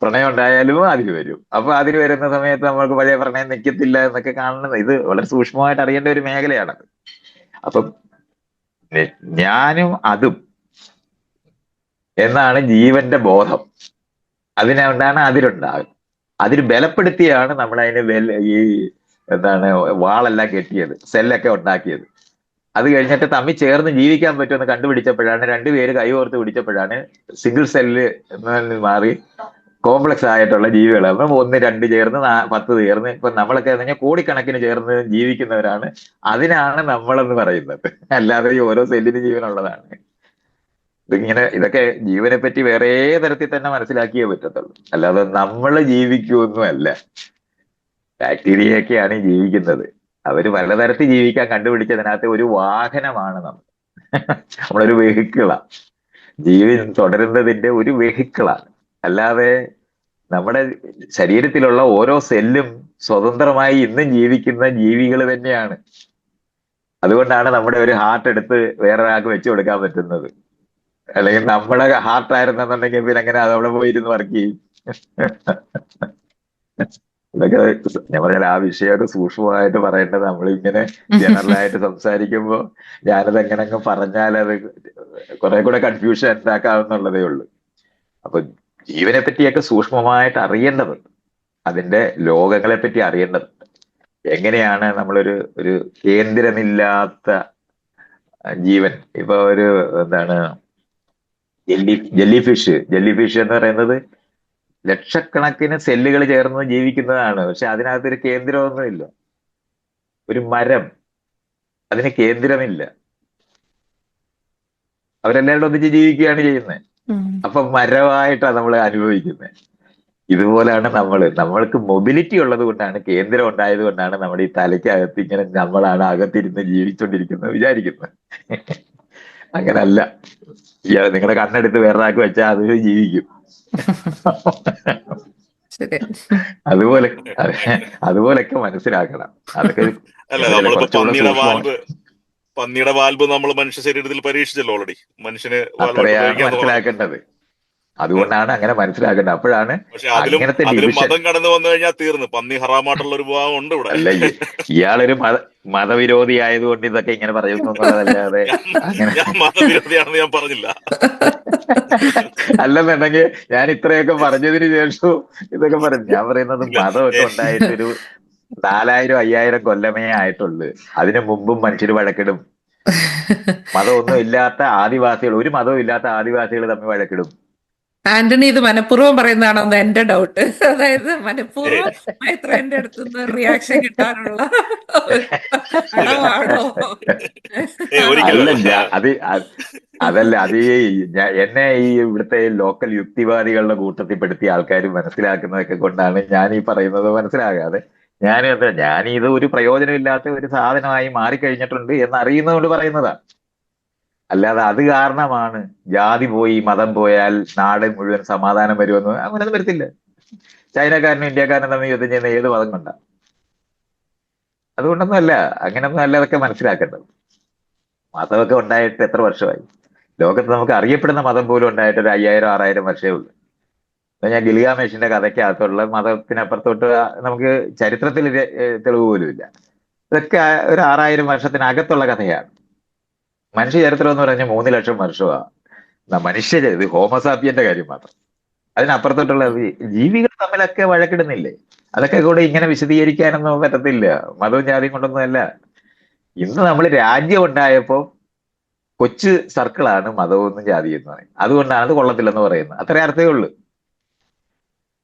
പ്രണയം ഉണ്ടായാലും അതിര് വരും. അപ്പൊ അതിര് വരുന്ന സമയത്ത് നമുക്ക് പഴയ പ്രണയം നിൽക്കത്തില്ല എന്നൊക്കെ കാണുന്നത് ഇത് വളരെ സൂക്ഷ്മമായിട്ട് അറിയേണ്ട ഒരു മേഖലയാണത്. അപ്പം ഞാനും അതും എന്നാണ് ജീവന്റെ ബോധം. അതിനുണ്ടാണ് അതിരുണ്ടാകും. അതിര് ബലപ്പെടുത്തിയാണ് നമ്മൾ അതിന് ഈ എന്താണ് വാളെല്ലാം കെട്ടിയത്, സെല്ലൊക്കെ ഉണ്ടാക്കിയത്. അത് കഴിഞ്ഞിട്ട് തമ്മിൽ ചേർന്ന് ജീവിക്കാൻ പറ്റുമെന്ന് കണ്ടുപിടിച്ചപ്പോഴാണ് രണ്ടുപേര് കൈകോർത്ത് പിടിച്ചപ്പോഴാണ് സിംഗിൾ സെല്ല് മാറി കോംപ്ലക്സ് ആയിട്ടുള്ള ജീവികൾ. അപ്പം 1, 2 ചേർന്ന് 10 ചേർന്ന് ഇപ്പൊ നമ്മളൊക്കെ എന്ന് പറഞ്ഞാൽ കോടിക്കണക്കിന് ചേർന്ന് ജീവിക്കുന്നവരാണ്. അതിനാണ് നമ്മളെന്ന് പറയുന്നത്. അല്ലാതെ ഈ ഓരോ സെല്ലിന് ജീവനുള്ളതാണ്. ഇതൊക്കെ ജീവനെ പറ്റി വേറെ തരത്തിൽ തന്നെ മനസ്സിലാക്കിയേ പറ്റത്തുള്ളൂ. അല്ലാതെ നമ്മൾ ജീവിക്കുമൊന്നും അല്ല. ബാക്ടീരിയയൊക്കെയാണ് ഈ ജീവിക്കുന്നത്. അവര് പലതരത്തിൽ ജീവിക്കാൻ കണ്ടുപിടിച്ചതിനകത്ത് ഒരു വാഹനമാണ് നമ്മൾ. നമ്മളൊരു വെഹിക്കിളാണ്. ജീവൻ തുടരുന്നതിന്റെ ഒരു വെഹിക്കിളാണ്. അല്ലാതെ നമ്മുടെ ശരീരത്തിലുള്ള ഓരോ സെല്ലും സ്വതന്ത്രമായി ഇന്നും ജീവിക്കുന്ന ജീവികൾ തന്നെയാണ്. അതുകൊണ്ടാണ് നമ്മുടെ ഒരു ഹാർട്ട് എടുത്ത് വേറൊരാൾക്ക് വെച്ചു കൊടുക്കാൻ പറ്റുന്നത്. അല്ലെങ്കിൽ നമ്മുടെ ഹാർട്ടായിരുന്നെന്നുണ്ടെങ്കിൽ പിന്നെ എങ്ങനെ അതവിടെ പോയിരുന്ന് വർക്ക് ചെയ്യും? ഇതൊക്കെ ഞാൻ പറഞ്ഞാൽ ആ വിഷയമൊക്കെ സൂക്ഷ്മമായിട്ട് പറയേണ്ടത്. നമ്മളിങ്ങനെ ജനറലായിട്ട് സംസാരിക്കുമ്പോ ഞാനത് എങ്ങനെങ്ങ് പറഞ്ഞാൽ അത് കുറെ കൂടെ കൺഫ്യൂഷൻ ഉണ്ടാക്കാവുന്നുള്ളതേ ഉള്ളൂ. അപ്പൊ ജീവനെ പറ്റിയൊക്കെ സൂക്ഷ്മമായിട്ട് അറിയേണ്ടതുണ്ട്. അതിന്റെ ലോകങ്ങളെ പറ്റി അറിയേണ്ടതുണ്ട്. എങ്ങനെയാണ് നമ്മളൊരു ഒരു കേന്ദ്രമില്ലാത്ത ജീവൻ, ഇപ്പൊ ഒരു എന്താണ് ജെല്ലി ഫിഷ് എന്ന് പറയുന്നത് ലക്ഷക്കണക്കിന് സെല്ലുകൾ ചേർന്ന് ജീവിക്കുന്നതാണ്. പക്ഷെ അതിനകത്തൊരു കേന്ദ്രമൊന്നുമില്ല. ഒരു മരം, അതിന് കേന്ദ്രമില്ല. അവരെല്ലാവരും ഒന്നിച്ച് ജീവിക്കുകയാണ് ചെയ്യുന്നത്. അപ്പൊ മരമായിട്ടാണ് നമ്മൾ അനുഭവിക്കുന്നത്. ഇതുപോലെയാണ് നമ്മൾക്ക് മൊബിലിറ്റി ഉള്ളത് കൊണ്ടാണ്, കേന്ദ്രം ഉണ്ടായത് കൊണ്ടാണ് നമ്മുടെ ഈ തലയ്ക്കകത്ത് ഇങ്ങനെ നമ്മളാണ് അകത്തിരുന്ന് ജീവിച്ചോണ്ടിരിക്കുന്നത് വിചാരിക്കുന്നത്. അങ്ങനല്ല. നിങ്ങളുടെ കണ്ണെടുത്ത് വേറൊരാൾക്ക് വെച്ചാൽ അത് ജീവിക്കും. അതുപോലെ അതുപോലൊക്കെ മനസ്സിലാക്കണം. അതൊക്കെ അല്ല, നമ്മളിപ്പോ കുറച്ചുകൂടെ സൂക്ഷ്മം. പന്നിയുടെ വാൽവ് നമ്മൾ മനുഷ്യ ശരീരത്തിൽ പരീക്ഷിച്ചല്ലോ ഓൾറെഡി. മനുഷ്യന് അത്രയാണ് മനസ്സിലാക്കേണ്ടത്. അതുകൊണ്ടാണ് അങ്ങനെ മനസ്സിലാക്കേണ്ടത്. അപ്പോഴാണ് പക്ഷെ അങ്ങനത്തെ അതിലും ഡിവിഷൻ. മതം കടന്നു വന്നു കഴിഞ്ഞാൽ തീർന്നു. പന്നി ഹറാമായിട്ടുള്ള ഒരു ഭാഗം ഉണ്ട് ഇവിടെ. അല്ല, ഇയാളൊരു മതവിരോധി ആയതുകൊണ്ട് ഇതൊക്കെ ഇങ്ങനെ പറയുന്നു എന്നുള്ളതല്ലാതെ അങ്ങനെ. ഞാൻ മതവിരോധിയാണെന്ന് ഞാൻ പറഞ്ഞില്ല. അല്ലെന്നുണ്ടെങ്കിൽ ഞാൻ ഇത്രയൊക്കെ പറഞ്ഞതിന് ശേഷവും ഇതൊക്കെ പറഞ്ഞു. ഞാൻ പറയുന്നത് മതമൊക്കെ ഉണ്ടായിട്ടൊരു 4000-5000 കൊല്ലമേ ആയിട്ടുള്ളൂ. അതിനു മുമ്പും മനുഷ്യർ വഴക്കിടും. മതമൊന്നും ഇല്ലാത്ത ആദിവാസികൾ, ഒരു മതവും ഇല്ലാത്ത ആദിവാസികൾ തമ്മിൽ വഴക്കിടും. ആന്റണി ഇത് മനഃപൂർവ്വം പറയുന്നതാണെന്ന് എന്റെ ഡൗട്ട്. അതായത് മനഃപൂർവ്വം മൈത്രേന്റെ അടുത്തുനിന്ന് റിയാക്ഷൻ കിട്ടാനുള്ള അടവാണോ? അതല്ല, അത് എന്നെ ഈ ഇവിടുത്തെ ലോക്കൽ യുക്തിവാദികളുടെ കൂട്ടത്തിൽപ്പെടുത്തിയ ആൾക്കാർ മനസ്സിലാക്കുന്നതൊക്കെ കൊണ്ടാണ് ഞാൻ ഈ പറയുന്നത് മനസ്സിലാകാതെ. ഞാൻ ഇത് ഒരു പ്രയോജനമില്ലാത്ത ഒരു സാധനമായി മാറിക്കഴിഞ്ഞിട്ടുണ്ട് എന്ന് അറിയുന്നതുകൊണ്ട് പറയുന്നതാണ്. അല്ലാതെ അത് കാരണമാണ് ജാതി പോയി മതം പോയാൽ നാട് മുഴുവൻ സമാധാനം വരുമെന്ന് അങ്ങനെയൊന്നും വരത്തില്ല. ചൈനക്കാരനും ഇന്ത്യക്കാരനും തമ്മിൽ യുദ്ധം ചെയ്യുന്ന ഏത് മതം കൊണ്ടാണ്? അതുകൊണ്ടൊന്നും അല്ല. അങ്ങനൊന്നും അല്ല അതൊക്കെ മനസ്സിലാക്കേണ്ടത്. മതമൊക്കെ ഉണ്ടായിട്ട് എത്ര വർഷമായി? ലോകത്ത് നമുക്ക് അറിയപ്പെടുന്ന മതം പോലും ഉണ്ടായിട്ട് ഒരു 5000-6000 വർഷമേ ഉള്ളൂ. ഞാൻ ഗിൽഗാമേഷിന്റെ കഥയ്ക്കകത്തുള്ള മതത്തിനപ്പുറത്തോട്ട് നമുക്ക് ചരിത്രത്തിൽ തെളിവ് പോലും ഇല്ല. ഇതൊക്കെ ഒരു 6000 വർഷത്തിനകത്തുള്ള കഥയാണ്. മനുഷ്യ ചരിത്രം എന്ന് പറഞ്ഞാൽ 3 ലക്ഷം വർഷമാണ്. ഇത് ഹോമോസാപ്പിയന്റെ കാര്യം മാത്രം. അതിനപ്പുറത്തോട്ടുള്ള ജീവികൾ തമ്മിലൊക്കെ വഴക്കിടുന്നില്ലേ? അതൊക്കെ കൂടെ ഇങ്ങനെ വിശദീകരിക്കാനൊന്നും പറ്റത്തില്ല. മതവും ജാതിയും കൊണ്ടൊന്നും അല്ല. ഇന്ന് നമ്മൾ രാജ്യം ഉണ്ടായപ്പോ കൊച്ചു സർക്കിളാണ് മതവും ജാതിയും എന്ന് പറയുന്നത്. അതുകൊണ്ടാണ് അത് കൊള്ളത്തില്ലെന്ന് പറയുന്നത്. അത്രേ അർത്ഥമേ ഉള്ളൂ.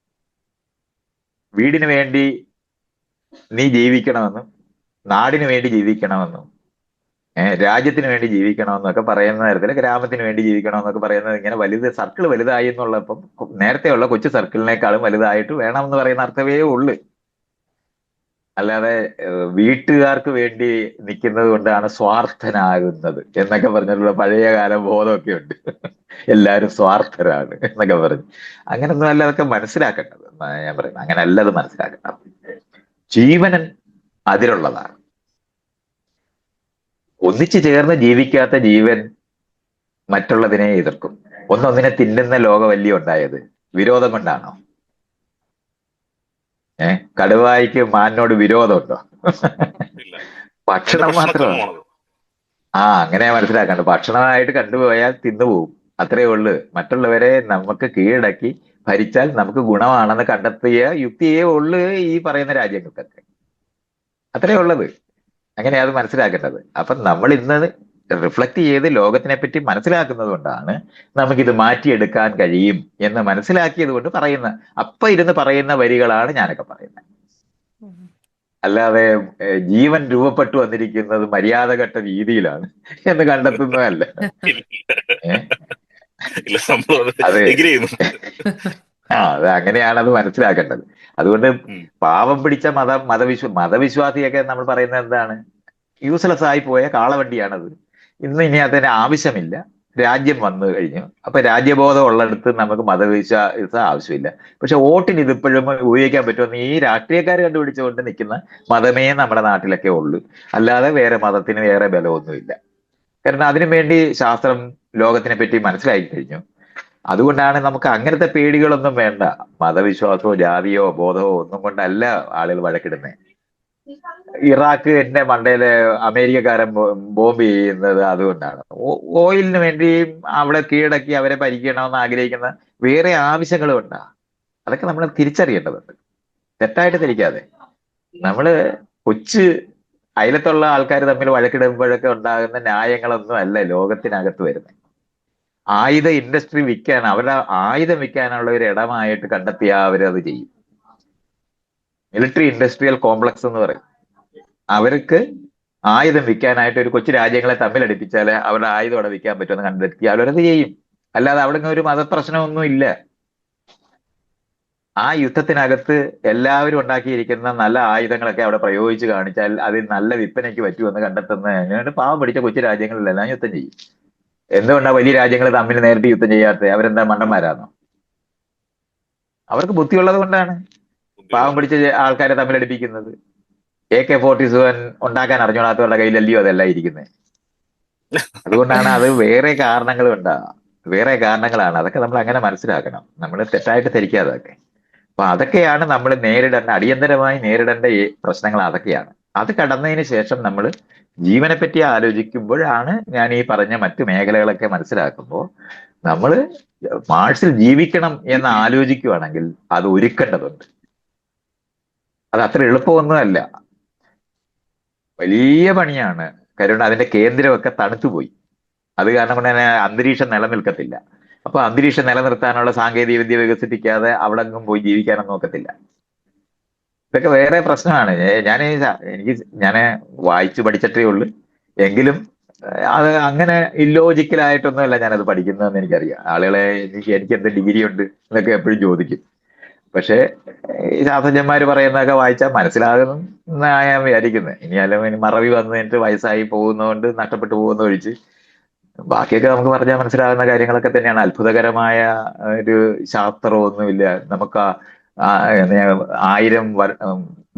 വീടിന് വേണ്ടി നീ ജീവിക്കണമെന്നും നാടിന് വേണ്ടി ജീവിക്കണമെന്നും രാജ്യത്തിന് വേണ്ടി ജീവിക്കണമെന്നൊക്കെ പറയുന്ന തരത്തിൽ, ഗ്രാമത്തിന് വേണ്ടി ജീവിക്കണമെന്നൊക്കെ പറയുന്നത് ഇങ്ങനെ സർക്കിൾ വലുതായി എന്നുള്ളപ്പം നേരത്തെയുള്ള കൊച്ചു സർക്കിളിനേക്കാളും വലുതായിട്ട് വേണമെന്ന് പറയുന്ന അർത്ഥമേ ഉള്ളു. അല്ലാതെ വീട്ടുകാർക്ക് വേണ്ടി നിൽക്കുന്നത് കൊണ്ടാണ് സ്വാർത്ഥനാകുന്നത് എന്നൊക്കെ പറഞ്ഞിട്ടുള്ള പഴയകാല ബോധമൊക്കെ ഉണ്ട്. എല്ലാവരും സ്വാർത്ഥരാണ് എന്നൊക്കെ പറഞ്ഞു. അങ്ങനൊന്നും അല്ല അതൊക്കെ മനസ്സിലാക്കേണ്ടത്. ഞാൻ പറയുന്നത് അങ്ങനെ അല്ല അത് മനസ്സിലാക്കേണ്ടത്. ജീവനൻ അതിലുള്ളതാണ്. ഒന്നിച്ചു ചേർന്ന് ജീവിക്കാത്ത ജീവൻ മറ്റുള്ളതിനെ എതിർക്കും. ഒന്നൊന്നിനെ തിന്നുന്ന ലോകവല്യ ഉണ്ടായത് വിരോധം കൊണ്ടാണോ? കടുവായ്ക്ക് മാനിനോട് വിരോധമുണ്ടോ? ഭക്ഷണം മാത്രമാണ്. അങ്ങനെ മനസ്സിലാക്കണ്ട. ഭക്ഷണമായിട്ട് കണ്ടുപോയാൽ തിന്നുപോകും, അത്രേ ഉള്ളു. മറ്റുള്ളവരെ നമുക്ക് കീഴടക്കി ഭരിച്ചാൽ നമുക്ക് ഗുണമാണെന്ന് കണ്ടെത്തിയ യുക്തിയേ ഉള്ളു ഈ പറയുന്ന രാജ്യങ്ങൾക്കൊക്കെ. അത്രേ ഉള്ളത്. അങ്ങനെയാ അത് മനസ്സിലാക്കേണ്ടത്. അപ്പൊ നമ്മൾ ഇന്ന് റിഫ്ലക്ട് ചെയ്ത് ലോകത്തിനെ പറ്റി മനസ്സിലാക്കുന്നത് കൊണ്ടാണ് നമുക്കിത് മാറ്റിയെടുക്കാൻ കഴിയും എന്ന് മനസ്സിലാക്കിയത് കൊണ്ട് പറയുന്ന, അപ്പൊ ഇരുന്ന് പറയുന്ന വരികളാണ് ഞാനൊക്കെ പറയുന്നത്. അല്ലാതെ ജീവൻ രൂപപ്പെട്ടു വന്നിരിക്കുന്നത് മര്യാദഘട്ട രീതിയിലാണ് എന്ന് കണ്ടെത്തുന്നതല്ല. ഏഹ് ഇല്ല, നമ്മൾ അത് എഗ്രി ചെയ്യുന്നു. അത് അങ്ങനെയാണ് അത് മനസ്സിലാക്കേണ്ടത്. അതുകൊണ്ട് ഉം. പാവം പിടിച്ച മതവിശ്വാസിയൊക്കെ നമ്മൾ പറയുന്നത് എന്താണ്? യൂസ്ലെസ് ആയി പോയ കാളവണ്ടിയാണത്. ഇനി അതിന് ആവശ്യമില്ല. രാജ്യം വന്നു കഴിഞ്ഞു. അപ്പൊ രാജ്യബോധം ഉള്ളിടത്ത് നമുക്ക് മതവിശ്വാസം ആവശ്യമില്ല. പക്ഷെ വോട്ടിന് ഇതിപ്പോഴും ഉപയോഗിക്കാൻ പറ്റുമെന്ന് ഈ രാഷ്ട്രീയക്കാർ കണ്ടുപിടിച്ചുകൊണ്ട് നിൽക്കുന്ന മതമേ നമ്മുടെ നാട്ടിലൊക്കെ ഉള്ളൂ. അല്ലാതെ വേറെ മതത്തിന് വേറെ ബലമൊന്നുമില്ല. കാരണം അതിനു വേണ്ടി ശാസ്ത്രം ലോകത്തിനെ പറ്റി മനസ്സിലാക്കി കഴിഞ്ഞു. അതുകൊണ്ടാണ് നമുക്ക് അങ്ങനത്തെ പേടികളൊന്നും വേണ്ട. മതവിശ്വാസമോ ജാതിയോ ബോധമോ ഒന്നും കൊണ്ടല്ല ആളുകൾ വഴക്കിടുന്നത്. ഇറാഖ് എന്റെ മണ്ടയില് അമേരിക്കക്കാരൻ ബോംബ് ചെയ്യുന്നത് അതുകൊണ്ടാണ്. ഓയിലിന് വേണ്ടി അവിടെ കീഴടക്കി അവരെ ഭരിക്കണമെന്ന് ആഗ്രഹിക്കുന്ന വേറെ ആവശ്യങ്ങളും ഉണ്ടാ. അതൊക്കെ നമ്മൾ തിരിച്ചറിയേണ്ടതുണ്ട്. തെറ്റായിട്ട് തിരിക്കാതെ നമ്മള് കൊച്ചു അയലത്തുള്ള ആൾക്കാർ തമ്മിൽ വഴക്കിടുമ്പോഴൊക്കെ ഉണ്ടാകുന്ന ന്യായങ്ങളൊന്നും അല്ല ലോകത്തിനകത്ത് വരുന്നത്. ആയുധ ഇൻഡസ്ട്രി വിൽക്കാൻ, അവരുടെ ആയുധം വിൽക്കാനുള്ള ഒരു ഇടമായിട്ട് കണ്ടെത്തിയാൽ അവരത് ചെയ്യും. മിലിറ്ററി ഇൻഡസ്ട്രിയൽ കോംപ്ലക്സ് എന്ന് പറയും. അവർക്ക് ആയുധം വിൽക്കാനായിട്ട് ഒരു കൊച്ചു രാജ്യങ്ങളെ തമ്മിലടിപ്പിച്ചാൽ അവരുടെ ആയുധം അവിടെ വിൽക്കാൻ പറ്റുമെന്ന് കണ്ടെത്തി അവരത് ചെയ്യും. അല്ലാതെ അവിടെ ഒരു മതപ്രശ്നമൊന്നും ഇല്ല. ആ യുദ്ധത്തിനകത്ത് എല്ലാവരും ഉണ്ടാക്കിയിരിക്കുന്ന നല്ല ആയുധങ്ങളൊക്കെ അവിടെ പ്രയോഗിച്ച് കാണിച്ചാൽ അത് നല്ല വിൽപ്പനയ്ക്ക് പറ്റുമെന്ന് കണ്ടെത്തുന്നതിന് പാവം പിടിച്ച കൊച്ചു രാജ്യങ്ങളിലെല്ലാം യുദ്ധം ചെയ്യും. എന്തുകൊണ്ടാണ് വലിയ രാജ്യങ്ങൾ തമ്മിൽ നേരിട്ട് യുദ്ധം ചെയ്യാത്തത്? അവരെന്താ മണ്ടന്മാരാണോ? അവർക്ക് ബുദ്ധിയുള്ളത് കൊണ്ടാണ് പാവം പിടിച്ച ആൾക്കാരെ തമ്മിലടിപ്പിക്കുന്നത്. AK-47 ഉണ്ടാക്കാൻ അറിഞ്ഞോളാത്തവരുടെ കയ്യിലല്ലയോ അതെല്ലാം ഇരിക്കുന്നത്. അതുകൊണ്ടാണ് അത് വേറെ കാരണങ്ങൾ ഉണ്ടാകുക. വേറെ കാരണങ്ങളാണ്. അതൊക്കെ നമ്മൾ അങ്ങനെ മനസ്സിലാക്കണം. നമ്മൾ തെറ്റായിട്ട് ധരിക്കാതെ അതൊക്കെ. അപ്പൊ അതൊക്കെയാണ് നമ്മൾ നേരിടേണ്ട, അടിയന്തരമായി നേരിടേണ്ട പ്രശ്നങ്ങൾ അതൊക്കെയാണ്. അത് കടന്നതിന് ശേഷം നമ്മൾ ജീവനെ പറ്റി ആലോചിക്കുമ്പോഴാണ് ഞാൻ ഈ പറഞ്ഞ മറ്റു മേഖലകളൊക്കെ മനസ്സിലാക്കുമ്പോൾ നമ്മൾ മാർസിൽ ജീവിക്കണം എന്ന് ആലോചിക്കുകയാണെങ്കിൽ അത് ഒരുക്കേണ്ടതുണ്ട്. അത് അത്ര എളുപ്പമൊന്നുമല്ല. വലിയ പണിയാണ്. കാരണം അതിന്റെ കേന്ദ്രമൊക്കെ തണുത്തുപോയി. അത് കാരണം കൊണ്ട് തന്നെ അന്തരീക്ഷം നിലനിൽക്കത്തില്ല. അപ്പൊ അന്തരീക്ഷം നിലനിർത്താനുള്ള സാങ്കേതിക വിദ്യ വികസിപ്പിക്കാതെ അവിടെ എങ്ങും പോയി ജീവിക്കാനൊന്നും നോക്കത്തില്ല. ഇതൊക്കെ വേറെ പ്രശ്നമാണ്. ഞാൻ വായിച്ചു പഠിച്ചിട്ടേ ഉള്ളൂ. എങ്കിലും അത് അങ്ങനെ ഇല്ലോജിക്കലായിട്ടൊന്നുമല്ല ഞാനത് പഠിക്കുന്നതെന്ന് എനിക്കറിയാം. ആളുകളെ എനിക്ക് എന്ത് ഡിഗ്രി ഉണ്ട് എന്നൊക്കെ എപ്പോഴും ചോദിക്കും. പക്ഷെ ഈ ശാസ്ത്രജ്ഞന്മാര് പറയുന്നതൊക്കെ വായിച്ചാൽ മനസ്സിലാകും എന്നാണ് ഞാൻ വിചാരിക്കുന്നത്. ഇനി മറവി വന്നിട്ട് വയസ്സായി പോകുന്നതുകൊണ്ട് നഷ്ടപ്പെട്ടു പോകുന്ന ഒഴിച്ച് ബാക്കിയൊക്കെ നമുക്ക് പറഞ്ഞാൽ മനസ്സിലാകുന്ന കാര്യങ്ങളൊക്കെ തന്നെയാണ്. അത്ഭുതകരമായ ഒരു ശാസ്ത്രമൊന്നുമില്ല. നമുക്ക് 1000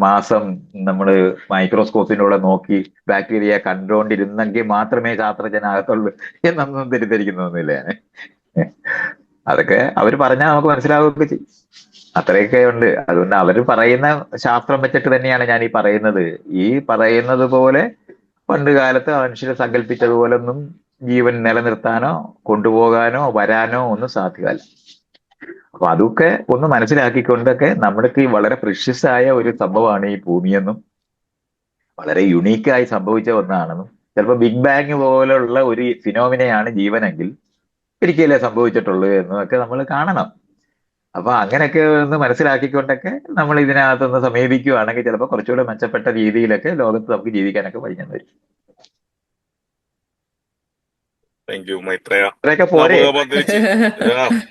മാസം നമ്മൾ മൈക്രോസ്കോപ്പിലൂടെ നോക്കി ബാക്ടീരിയ കണ്ടുകൊണ്ടിരുന്നെങ്കിൽ മാത്രമേ ശാസ്ത്രജ്ഞനാകത്തുള്ളൂ എന്നൊന്നും തെറ്റിദ്ധരിക്കുന്നൊന്നുമില്ല ഞാൻ. അതൊക്കെ അവർ പറഞ്ഞാൽ നമുക്ക് മനസ്സിലാവുകയൊക്കെ ചെയ്യും. അത്രയൊക്കെ ഉണ്ട്. അതുകൊണ്ട് അവർ പറയുന്ന ശാസ്ത്രം വെച്ചിട്ട് തന്നെയാണ് ഞാൻ ഈ പറയുന്നത്. ഈ പറയുന്നത് പോലെ പണ്ട് കാലത്ത് മനുഷ്യരെ സങ്കല്പിച്ചതുപോലൊന്നും ജീവൻ നിലനിർത്താനോ കൊണ്ടുപോകാനോ വരാനോ ഒന്നും സാധ്യമല്ല. അപ്പൊ അതൊക്കെ ഒന്ന് മനസ്സിലാക്കിക്കൊണ്ടൊക്കെ നമ്മൾക്ക് ഈ വളരെ പ്രഷ്യസ് ആയ ഒരു സംഭവമാണ് ഈ ഭൂമിയെന്നും വളരെ യുണീക്കായി സംഭവിച്ച ഒന്നാണെന്നും ചിലപ്പോൾ ബിഗ് ബാങ് പോലുള്ള ഒരു ഫിനോമിനയാണ് ജീവനെങ്കിൽ ഒരിക്കലേ സംഭവിച്ചിട്ടുള്ളൂ എന്നൊക്കെ നമ്മൾ കാണണം. അപ്പൊ അങ്ങനെയൊക്കെ ഒന്ന് മനസ്സിലാക്കിക്കൊണ്ടൊക്കെ നമ്മൾ ഇതിനകത്തൊന്ന് സമീപിക്കുകയാണെങ്കിൽ ചിലപ്പോൾ കുറച്ചുകൂടെ മെച്ചപ്പെട്ട രീതിയിലൊക്കെ ലോകത്ത് നമുക്ക് ജീവിക്കാനൊക്കെ കഴിഞ്ഞെന്ന് വരും. Thank you Maitreya. അതൊക്കെ പോരെ.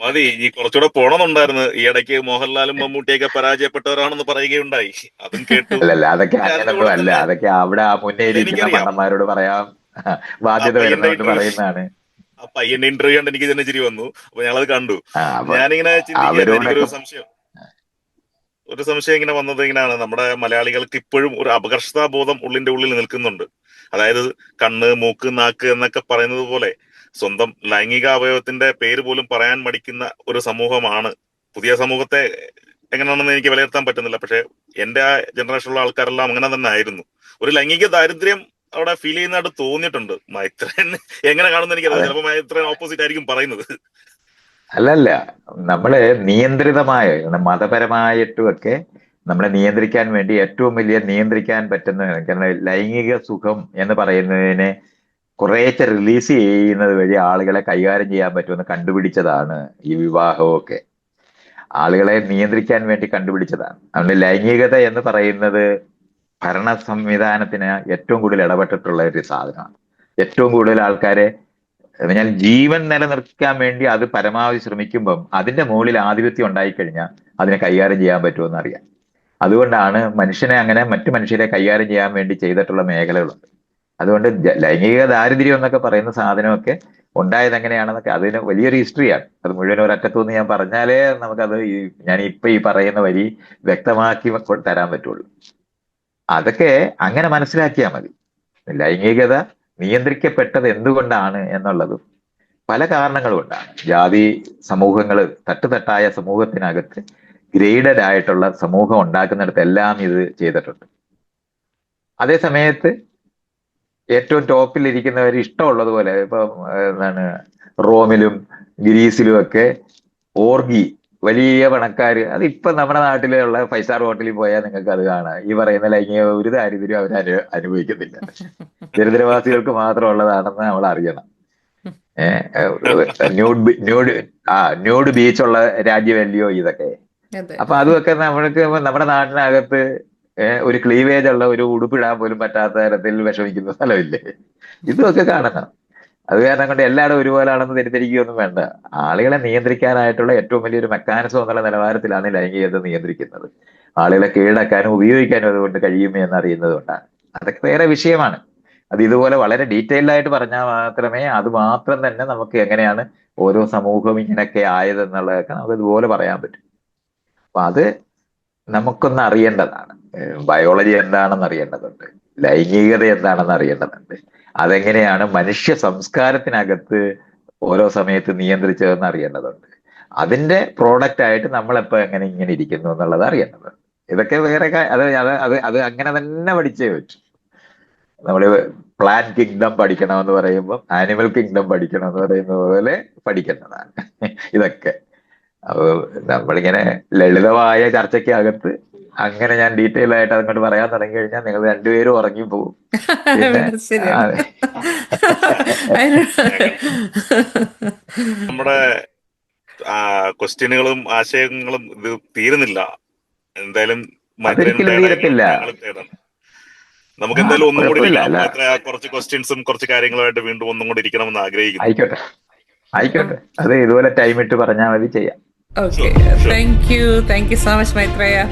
മതി, ഈ കുറച്ചുകൂടെ പോണമെന്നുണ്ടായിരുന്നു. ഈ ഇടയ്ക്ക് മോഹൻലാലും മമ്മൂട്ടിയൊക്കെ പരാജയപ്പെട്ടവരാണെന്ന് പറയുകയുണ്ടായി. അതും കേട്ടു. അല്ലല്ല, അതൊക്കെ അതിന്റെ അങ്ങനൊന്നും കൂടെ അല്ല. തന്നെ അതൊക്കെ അവിടെ ആ മുന്നേരിക്കുന്ന എനിക്കറിയാം മണ്ടന്മാരോട് പറയാം. ആ ബാധ്യത പയ്യന്റെ വരുന്നതുകൊണ്ട് ഇന്റർവ്യൂ പറയുന്നതാണ്. ആ പയ്യന്റെ ഇന്റർവ്യൂ കണ്ട് എനിക്ക് തന്നെ ചിരി വന്നു. അപ്പൊ ഞങ്ങളത് കണ്ടു. അപ്പൊ ഞാനിങ്ങനെ ചിന്തിക്കുകയായിരുന്നു, എനിക്കൊരു അവരോടൊക്കെ സംശയം ഇങ്ങനെ വന്നത് ഇങ്ങനെയാണ്. നമ്മുടെ മലയാളികൾക്ക് ഇപ്പോഴും ഒരു അപകർഷതാബോധം ഉള്ളിന്റെ ഉള്ളിൽ നിൽക്കുന്നുണ്ട്. അതായത് കണ്ണ്, മൂക്ക്, നാക്ക് എന്നൊക്കെ പറയുന്നത് പോലെ സ്വന്തം ലൈംഗിക അവയവത്തിന്റെ പേര് പോലും പറയാൻ മടിക്കുന്ന ഒരു സമൂഹമാണ്. പുതിയ സമൂഹത്തെ എങ്ങനെയാണെന്ന് എനിക്ക് വിലയിരുത്താൻ പറ്റുന്നില്ല. പക്ഷെ എന്റെ ആ ജനറേഷനിലുള്ള ആൾക്കാരെല്ലാം അങ്ങനെ തന്നെ ആയിരുന്നു. ഒരു ലൈംഗിക ദാരിദ്ര്യം അവിടെ ഫീൽ ചെയ്യുന്നതായിട്ട് തോന്നിയിട്ടുണ്ട്. മൈത്രൻ എങ്ങനെ കാണുന്നു എനിക്കറിയാം. അതെ. ചിലപ്പോൾ മൈത്രൻ ഓപ്പോസിറ്റ് ആയിരിക്കും പറയുന്നത്. അല്ലല്ല, നമ്മള് നിയന്ത്രിതമായ മതപരമായിട്ടുമൊക്കെ നമ്മളെ നിയന്ത്രിക്കാൻ വേണ്ടി ഏറ്റവും വലിയ നിയന്ത്രിക്കാൻ പറ്റുന്ന, കാരണം ലൈംഗിക സുഖം എന്ന് പറയുന്നതിനെ കുറേശ്ശെ റിലീസ് ചെയ്യുന്നത് വഴി ആളുകളെ കൈകാര്യം ചെയ്യാൻ പറ്റുമെന്ന് കണ്ടുപിടിച്ചതാണ് ഈ വിവാഹമൊക്കെ. ആളുകളെ നിയന്ത്രിക്കാൻ വേണ്ടി കണ്ടുപിടിച്ചതാണ്. അതുകൊണ്ട് ലൈംഗികത എന്ന് പറയുന്നത് ഭരണ സംവിധാനത്തിന് ഏറ്റവും കൂടുതൽ ഇടപെട്ടിട്ടുള്ള ഒരു സാധനമാണ്. ഏറ്റവും കൂടുതൽ ആൾക്കാരെ, ഞാൻ ജീവൻ നിലനിർത്താൻ വേണ്ടി അത് പരമാവധി ശ്രമിക്കുമ്പം അതിന്റെ മുകളിൽ ആധിപത്യം ഉണ്ടായിക്കഴിഞ്ഞാൽ അതിനെ കൈകാര്യം ചെയ്യാൻ പറ്റുമെന്ന് അറിയാം. അതുകൊണ്ടാണ് മനുഷ്യനെ അങ്ങനെ മറ്റു മനുഷ്യരെ കൈകാര്യം ചെയ്യാൻ വേണ്ടി ചെയ്തിട്ടുള്ള മേഖലകളുണ്ട്. അതുകൊണ്ട് ലൈംഗിക ദാരിദ്ര്യം എന്നൊക്കെ പറയുന്ന സാധനമൊക്കെ ഉണ്ടായത് എങ്ങനെയാണെന്നൊക്കെ അതിന് വലിയൊരു ഹിസ്റ്ററിയാണ്. അത് മുഴുവൻ ഒരറ്റത്തുനിന്ന് ഞാൻ പറഞ്ഞാലേ നമുക്കത് ഞാൻ ഇപ്പൊ ഈ പറയുന്ന വഴി വ്യക്തമാക്കി തരാൻ പറ്റുള്ളൂ. അതൊക്കെ അങ്ങനെ മനസ്സിലാക്കിയാൽ മതി. ലൈംഗികത നിയന്ത്രിക്കപ്പെട്ടത് എന്തുകൊണ്ടാണ് എന്നുള്ളതും പല കാരണങ്ങളും കൊണ്ടാണ്. ജാതി സമൂഹങ്ങൾ, തട്ടുതട്ടായ സമൂഹത്തിനകത്ത് ഗ്രേഡഡ് ആയിട്ടുള്ള സമൂഹം ഉണ്ടാക്കുന്നിടത്ത് എല്ലാം ഇത് ചെയ്തിട്ടുണ്ട്. അതേ സമയത്ത് ഏറ്റവും ടോപ്പിൽ ഇരിക്കുന്നവർ ഇഷ്ടമുള്ളതുപോലെ, ഇപ്പൊ എന്താണ്, റോമിലും ഗ്രീസിലും ഒക്കെ ഓർഗി, വലിയ പണക്കാര്, അത് ഇപ്പൊ നമ്മുടെ നാട്ടിലുള്ള 5 സ്റ്റാർ ഹോട്ടലിൽ പോയാൽ നിങ്ങൾക്ക് അത് കാണാം. ഈ പറയുന്ന ലൈംഗിക ഒരു ദാരിദ്ര്യം അവർ അനുഭവിക്കുന്നില്ല. ദരിദ്രവാസികൾക്ക് മാത്രമുള്ളതാണെന്ന് നമ്മൾ അറിയണം. ന്യൂഡ് ബീച്ചുള്ള രാജ്യമല്ലയോ ഇതൊക്കെ. അപ്പൊ അതുമൊക്കെ നമ്മൾക്ക് നമ്മുടെ നാട്ടിനകത്ത് ഒരു ക്ലീവേജ് ഉള്ള ഒരു ഉടുപ്പിടാൻ പോലും പറ്റാത്ത തരത്തിൽ വിഷമിക്കുന്ന സ്ഥലമില്ലേ? ഇതുമൊക്കെ കാണണം. അത് കാരണം കൊണ്ട് എല്ലാവരും ഒരുപോലാണെന്ന് തെറ്റിദ്ധരിക്കുകയൊന്നും വേണ്ട. ആളുകളെ നിയന്ത്രിക്കാനായിട്ടുള്ള ഏറ്റവും വലിയൊരു മെക്കാനിസം എന്നുള്ള നിലവാരത്തിലാണ് ലൈംഗികത നിയന്ത്രിക്കുന്നത്. ആളുകളെ കീഴടക്കാനും ഉപയോഗിക്കാനും അതുകൊണ്ട് കഴിയും എന്നറിയുന്നത് കൊണ്ടാണ്. അതൊക്കെ വേറെ വിഷയമാണ്. അത് ഇതുപോലെ വളരെ ഡീറ്റെയിൽഡ് ആയിട്ട് പറഞ്ഞാൽ മാത്രമേ അത് മാത്രം തന്നെ നമുക്ക് എങ്ങനെയാണ് ഓരോ സമൂഹവും ഇങ്ങനെയൊക്കെ ആയതെന്നുള്ളതൊക്കെ നമുക്ക് ഇതുപോലെ പറയാൻ പറ്റും. അപ്പൊ അത് നമുക്കൊന്ന് അറിയേണ്ടതാണ്. ബയോളജി എന്താണെന്ന് അറിയേണ്ടതുണ്ട്, ലൈംഗികത എന്താണെന്ന് അറിയേണ്ടതുണ്ട്, അതെങ്ങനെയാണ് മനുഷ്യ സംസ്കാരത്തിനകത്ത് ഓരോ സമയത്ത് നിയന്ത്രിച്ചതെന്ന് അറിയേണ്ടതുണ്ട്. അതിന്റെ പ്രോഡക്റ്റ് ആയിട്ട് നമ്മളെപ്പോ എങ്ങനെ ഇങ്ങനെ ഇരിക്കുന്നു എന്നുള്ളത് അറിയേണ്ടതുണ്ട്. ഇതൊക്കെ വേറെ അത് അത് അത് അത് അങ്ങനെ തന്നെ പഠിച്ചേ പറ്റും. നമ്മള് പ്ലാൻ കിങ്ഡം പഠിക്കണമെന്ന് പറയുമ്പോൾ ആനിമൽ കിങ്ഡം പഠിക്കണമെന്ന് പറയുന്ന പോലെ പഠിക്കേണ്ടതാണ് ഇതൊക്കെ. അപ്പൊ നമ്മളിങ്ങനെ ലളിതമായ ചർച്ചയ്ക്ക് അകത്ത് അങ്ങനെ ഞാൻ ഡീറ്റെയിൽ ആയിട്ട് അങ്ങോട്ട് പറയാൻ തുടങ്ങി കഴിഞ്ഞാൽ നിങ്ങൾ രണ്ടുപേരും ഉറങ്ങി പോകും. പിന്നെ നമ്മുടെ ക്വസ്റ്റ്യനുകളും ആശയങ്ങളും ഇത് തീരുന്നില്ല. എന്തായാലും തീരത്തില്ല. നമുക്ക് എന്തായാലും ഒന്നും കൂടി കുറച്ച് ക്വസ്റ്റ്യൻസും കുറച്ച് കാര്യങ്ങളുമായിട്ട് വീണ്ടും ഒന്നും കൂടി ഇരിക്കണമെന്ന് ആഗ്രഹിക്കുന്നു. ആയിക്കോട്ടെ. അത് ഇതുപോലെ ടൈം ഇട്ട് പറഞ്ഞാൽ മതി, ചെയ്യാം. Okay. Thank you so much, Maitreya.